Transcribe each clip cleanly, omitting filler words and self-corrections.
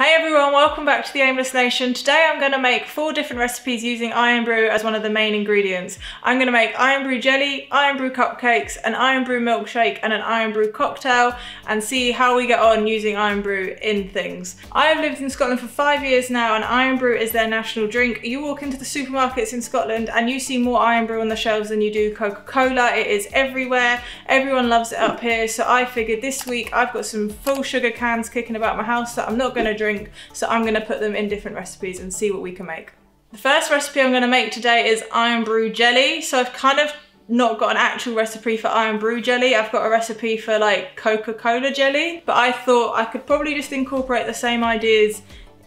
Hey everyone, welcome back to the Aimless Nation. Today I'm going to make 4 different recipes using Irn Bru as one of the main ingredients. I'm going to make Irn Bru jelly, Irn Bru cupcakes, an Irn Bru milkshake and an Irn Bru cocktail, and see how we get on using Irn Bru in things. I have lived in Scotland for 5 years now and Irn Bru is their national drink. You walk into the supermarkets in Scotland and you see more Irn Bru on the shelves than you do Coca-Cola. It is everywhere. Everyone loves it up here, so I figured this week I've got some full sugar cans kicking about my house that I'm not going to drink. So I'm going to put them in different recipes and see what we can make. The first recipe I'm going to make today is Irn Bru jelly. So I've kind of not got an actual recipe for Irn Bru jelly. I've got a recipe for like Coca-Cola jelly, but I thought I could probably just incorporate the same ideas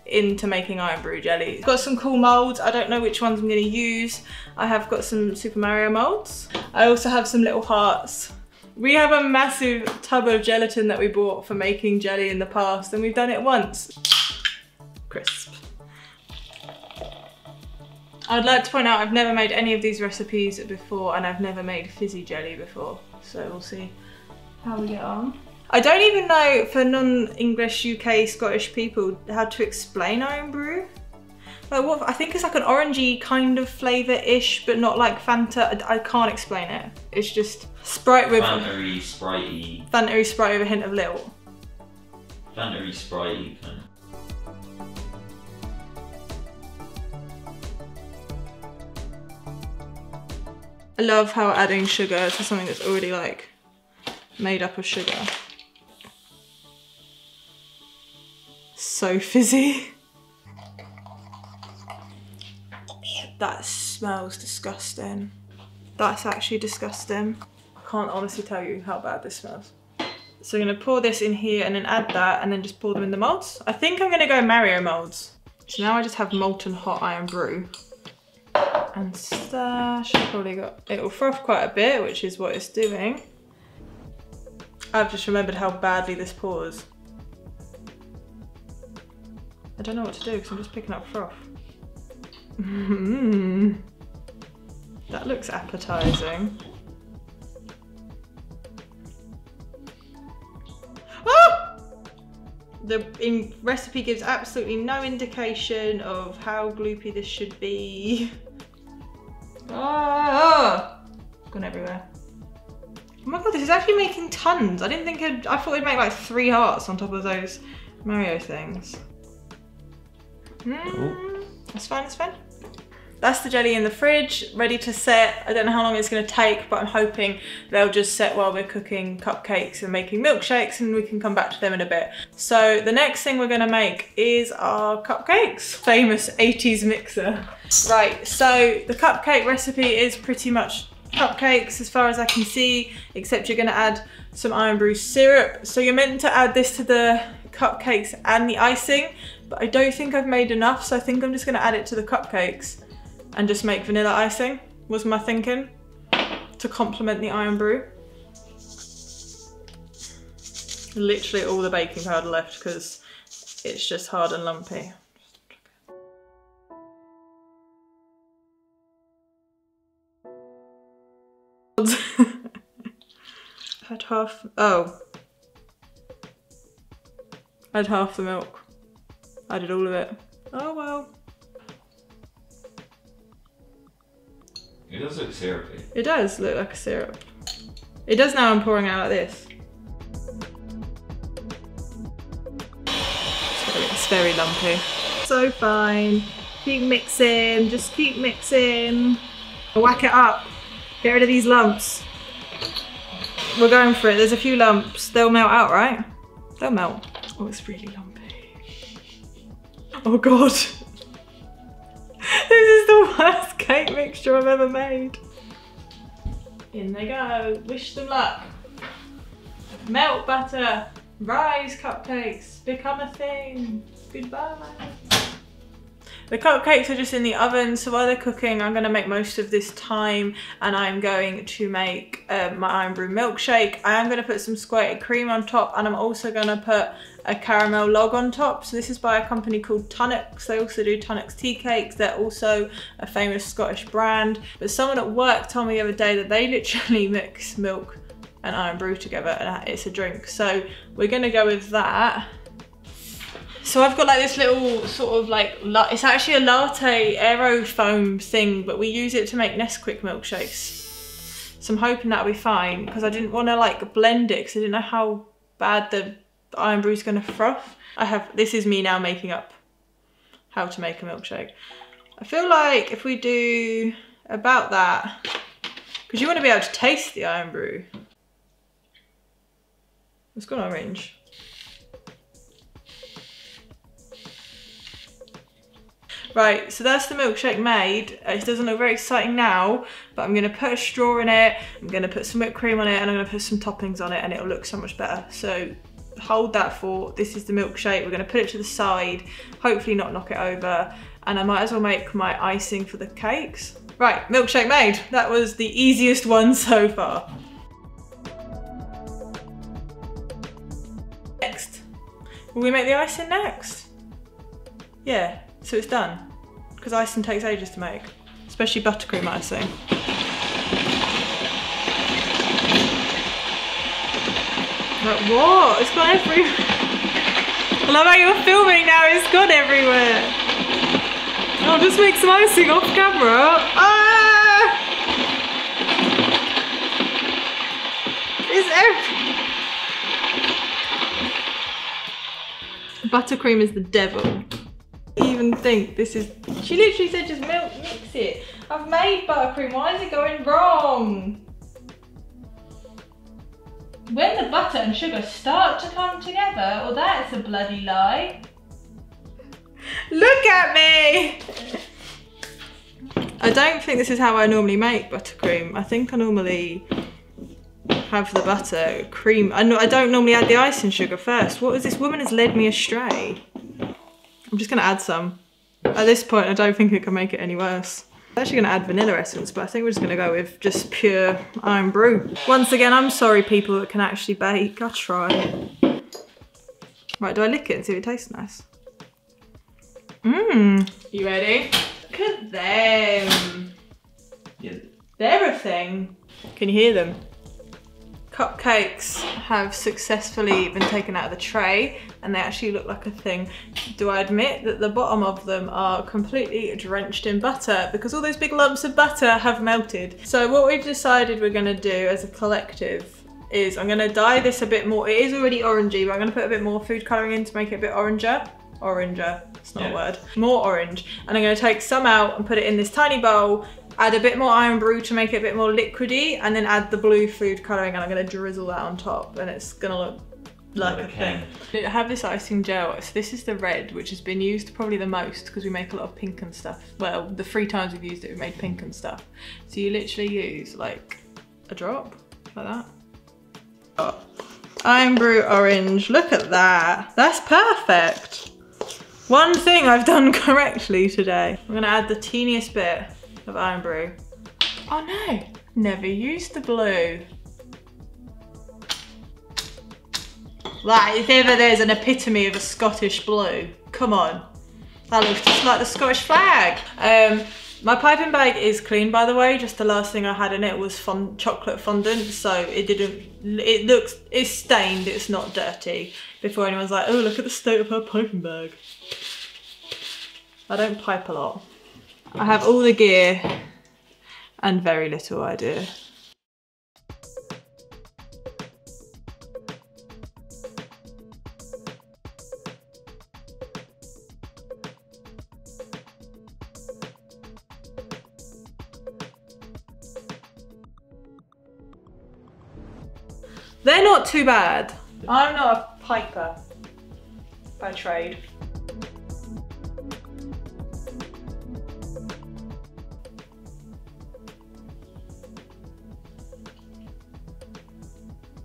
into making Irn Bru jelly. I've got some cool molds. I don't know which ones I'm going to use. I have got some Super Mario molds. I also have some little hearts. We have a massive tub of gelatin that we bought for making jelly in the past, and we've done it once. Crisp. I'd like to point out I've never made any of these recipes before, and I've never made fizzy jelly before, so we'll see how we get on. I don't even know, for non-English, UK, Scottish people, how to explain Irn Bru. Like what, I think it's like an orangey kind of flavour-ish, but not like Fanta. I can't explain it. It's just Sprite with... Fanta-y, Sprite-y. Fanta-y, Sprite with a hint of little. Fanta-y, Sprite-y kind of. I love how adding sugar to something that's already like made up of sugar. So fizzy. That smells disgusting. That's actually disgusting. I can't honestly tell you how bad this smells. So I'm gonna pour this in here and then add that and then just pour them in the molds. I think I'm gonna go Mario molds. So now I just have molten hot Irn Bru. And stash, probably got, it'll froth quite a bit, which is what it's doing. I've just remembered how badly this pours. I don't know what to do because I'm just picking up froth. That looks appetizing. Ah! The recipe gives absolutely no indication of how gloopy this should be. Ah! It's gone everywhere. Oh my god, this is actually making tons. I didn't think I thought it'd make like 3 hearts on top of those Mario things. That's fine, that's fine. That's the jelly in the fridge, ready to set. I don't know how long it's gonna take, but I'm hoping they'll just set while we're cooking cupcakes and making milkshakes, and we can come back to them in a bit. So the next thing we're gonna make is our cupcakes. Famous 80s mixer. Right, so the cupcake recipe is pretty much cupcakes as far as I can see, except you're gonna add some Irn Bru syrup. So you're meant to add this to the cupcakes and the icing, but I don't think I've made enough, so I think I'm just gonna add it to the cupcakes and just make vanilla icing, was my thinking, to complement the Irn Bru. Literally all the baking powder left because it's just hard and lumpy. Had half, oh. I had half the milk. I did all of it. Oh well. It does look syrupy. It does look like a syrup. It does now. I'm pouring out like this. It's very lumpy. So fine. Keep mixing, just keep mixing. Whack it up. Get rid of these lumps. We're going for it. There's a few lumps. They'll melt out, right? They'll melt. Oh, it's really lumpy. Oh god. This is the worst cake mixture I've ever made. In they go. Wish them luck. Melt butter. Rise cupcakes. Become a thing. Goodbye. The cupcakes are just in the oven, so while they're cooking, I'm going to make most of this time, and I'm going to make my Irn Bru milkshake. I am going to put some squirted cream on top, and I'm also going to put a caramel log on top. So this is by a company called Tunnocks. They also do Tunnocks tea cakes. They're also a famous Scottish brand. But someone at work told me the other day that they literally mix milk and Irn Bru together, and it's a drink. So we're going to go with that. So I've got like this little sort of like, it's actually a latte aero foam thing, but we use it to make Nesquik milkshakes. So I'm hoping that'll be fine, because I didn't want to like blend it, because I didn't know how bad the Irn Bru's going to froth. This is me now making up how to make a milkshake. I feel like if we do about that, because you want to be able to taste the Irn Bru. It's got orange. Right, so that's the milkshake made. It doesn't look very exciting now, but I'm gonna put a straw in it, I'm gonna put some whipped cream on it, and I'm gonna put some toppings on it, and it'll look so much better. So hold that thought. This is the milkshake. We're gonna put it to the side, hopefully not knock it over, and I might as well make my icing for the cakes. Right, milkshake made. That was the easiest one so far. Next, will we make the icing next? Yeah. So it's done, because icing takes ages to make, especially buttercream icing. Like what? It's gone everywhere. I love how you're filming now, it's gone everywhere. I'll just make some icing off camera. Ah! It's everywhere. Buttercream is the devil. Even think this is, she literally said just mix it. I've made buttercream, why is it going wrong? When the butter and sugar start to come together, well that's a bloody lie. Look at me! I don't think this is how I normally make buttercream. I think I normally have the butter, cream. I don't normally add the icing sugar first. What is this? Woman has led me astray. I'm just gonna add some. At this point, I don't think it can make it any worse. I'm actually gonna add vanilla essence, but I think we're just gonna go with just pure Irn Bru. Once again, I'm sorry people that can actually bake. I'll try. Right, do I lick it and see if it tastes nice? Mmm. You ready? Look at them. Yeah. They're a thing. Can you hear them? Cupcakes have successfully been taken out of the tray, and they actually look like a thing. Do I admit that the bottom of them are completely drenched in butter, because all those big lumps of butter have melted. So what we've decided we're gonna do as a collective is I'm gonna dye this a bit more. It is already orangey, but I'm gonna put a bit more food colouring in to make it a bit oranger. Oranger, it's not a word. More orange. And I'm gonna take some out and put it in this tiny bowl, add a bit more Irn Bru to make it a bit more liquidy, and then add the blue food colouring, and I'm gonna drizzle that on top, and it's gonna look like a thing. I have this icing gel, so this is the red, which has been used probably the most because we make a lot of pink and stuff. Well, the 3 times we've used it, we've made pink and stuff. So you literally use like a drop, like that. Oh. Irn Bru orange, look at that. That's perfect. One thing I've done correctly today. I'm gonna add the teeniest bit of Irn Bru. Oh no, never used the blue. Like, if ever there's an epitome of a Scottish blue, come on. That looks just like the Scottish flag. My piping bag is clean, by the way. Just the last thing I had in it was chocolate fondant, so it's stained, it's not dirty. Before anyone's like, oh, look at the state of her piping bag. I don't pipe a lot. I have all the gear and very little idea. They're not too bad. I'm not a piper by trade.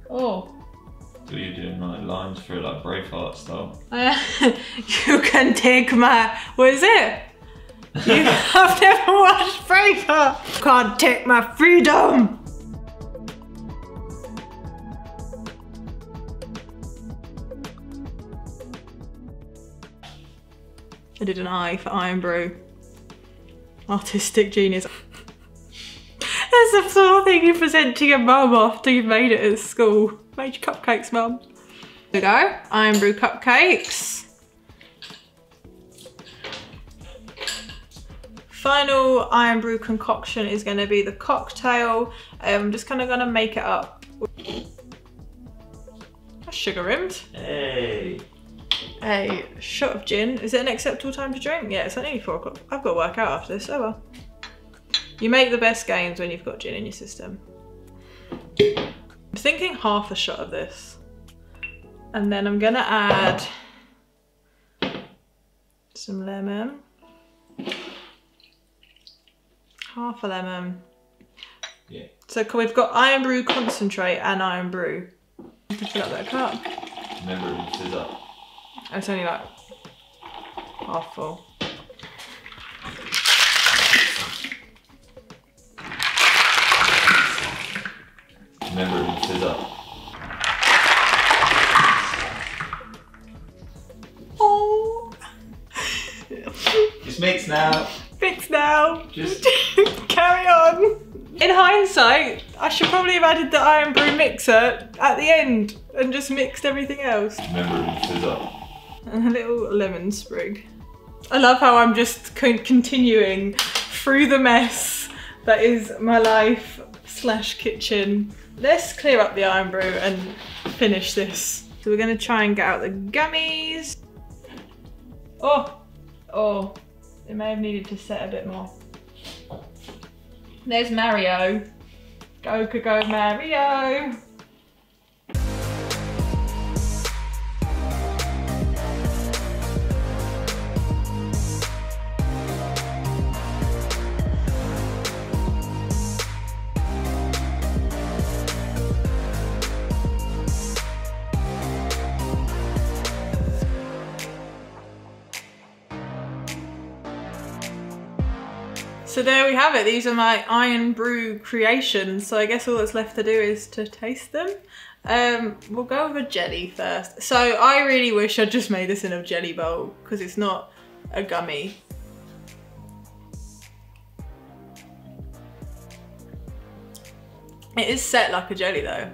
Oh. So you're doing like lines through like Braveheart style. You can take my, what is it? I've never watched Braveheart. Can't take my freedom. I did an eye for Irn Bru. Artistic genius. That's the sort of thing you present to your mum after you've made it at school. Made your cupcakes, mum. There we go, Irn Bru cupcakes. final Irn Bru concoction is going to be the cocktail. I'm just kind of going to make it up. That's sugar rimmed. Hey. A shot of gin. Is it an acceptable time to drink? Yeah, it's only 4 o'clock. I've got to work out after this. Oh well. You make the best gains when you've got gin in your system. I'm thinking half a shot of this. And then I'm going to add some lemon. Half a lemon. Yeah. So we've got Irn Bru concentrate and Irn Bru. Fill up that cup. Remember to fizz up. It's only like half full. Remember to fizz up. Oh. Just mix now. Fix now. Just carry on. In hindsight, I should probably have added the Irn Bru mixer at the end and just mixed everything else. remember to fizz up. And a little lemon sprig. I love how I'm just continuing through the mess that is my life / kitchen. Let's clear up the Irn Bru and finish this. So we're gonna try and get out the gummies. Oh, it may have needed to set a bit more. There's Mario. Coca, go Mario. So there we have it. These are my Irn Bru creations. So I guess all that's left to do is to taste them. We'll go with a jelly first. So I really wish I'd just made this in a jelly bowl because it's not a gummy. It is set like a jelly though.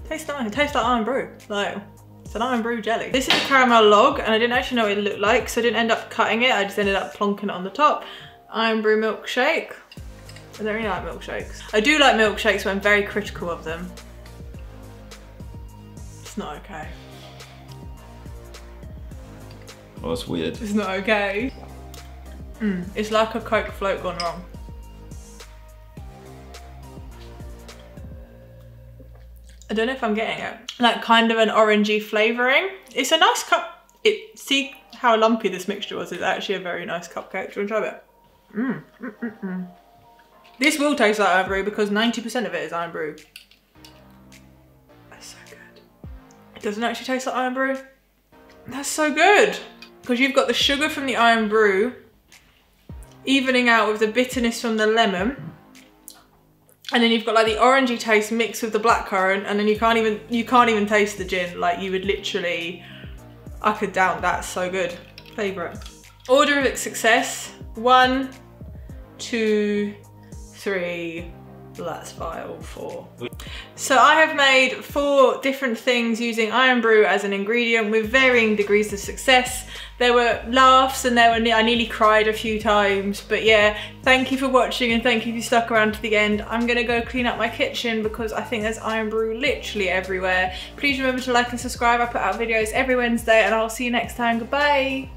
Tastes nice. It tastes like Irn Bru. Like, it's an Irn Bru jelly. This is a caramel log and I didn't actually know what it looked like, so I didn't end up cutting it. I just ended up plonking it on the top. Irn Bru milkshake. I don't really like milkshakes. I do like milkshakes, but I'm very critical of them. It's not okay. Oh, that's weird. It's not okay. It's like a Coke float gone wrong. I don't know if I'm getting it. Like kind of an orangey flavouring. It's a nice cup. See how lumpy this mixture was? It's actually a very nice cupcake. Do you want to try it? This will taste like Irn Bru because 90% of it is Irn Bru. That's so good. It doesn't actually taste like Irn Bru. That's so good. Because you've got the sugar from the Irn Bru evening out with the bitterness from the lemon. And then you've got like the orangey taste mixed with the blackcurrant, and then you can't even taste the gin. Like you would literally, I could down that. So good. Favourite. Order of success. 1, 2, 3. That's 5 or 4. So I have made 4 different things using Irn Bru as an ingredient with varying degrees of success. There were laughs and I nearly cried a few times, but yeah, thank you for watching and thank you if you stuck around to the end. I'm gonna go clean up my kitchen because I think there's Irn Bru literally everywhere. Please remember to like and subscribe. I put out videos every Wednesday and I'll see you next time. Goodbye.